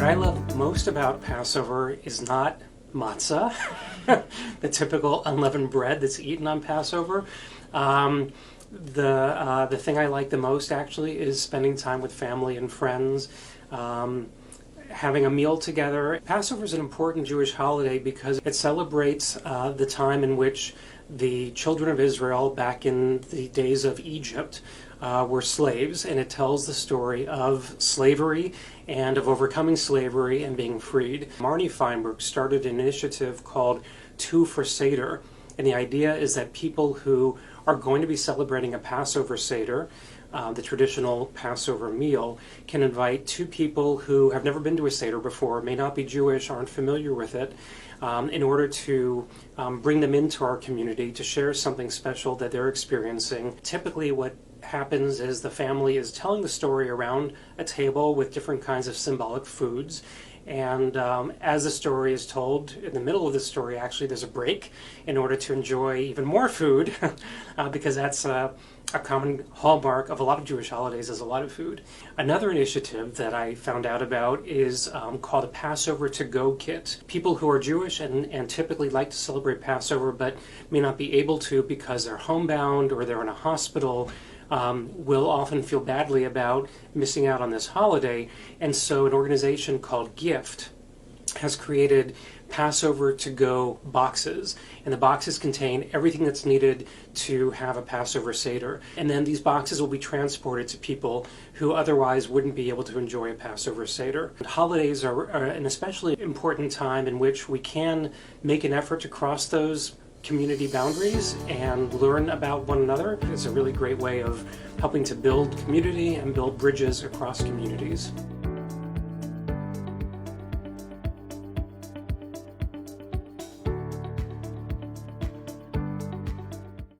I love most about Passover is not matzah, the typical unleavened bread that's eaten on Passover. The thing I like the most actually is spending time with family and friends, having a meal together. Passover is an important Jewish holiday because it celebrates the time in which the children of Israel, back in the days of Egypt, were slaves, and it tells the story of slavery and of overcoming slavery and being freed. Marnie Feinberg started an initiative called Two for Seder, and the idea is that people who are going to be celebrating a Passover Seder, the traditional Passover meal, can invite two people who have never been to a Seder before, may not be Jewish, aren't familiar with it, in order to bring them into our community to share something special that they're experiencing. Typically what happens is the family is telling the story around a table with different kinds of symbolic foods, and as the story is told, in the middle of the story actually there's a break in order to enjoy even more food because that's a common hallmark of a lot of Jewish holidays is a lot of food. Another initiative that I found out about is called a Passover to Go kit. People who are Jewish and typically like to celebrate Passover but may not be able to because they're homebound or they're in a hospital will often feel badly about missing out on this holiday, and so an organization called GIFT has created Passover to Go boxes, and the boxes contain everything that's needed to have a Passover Seder, and then these boxes will be transported to people who otherwise wouldn't be able to enjoy a Passover Seder. Holidays are an especially important time in which we can make an effort to cross those community boundaries and learn about one another. It's a really great way of helping to build community and build bridges across communities.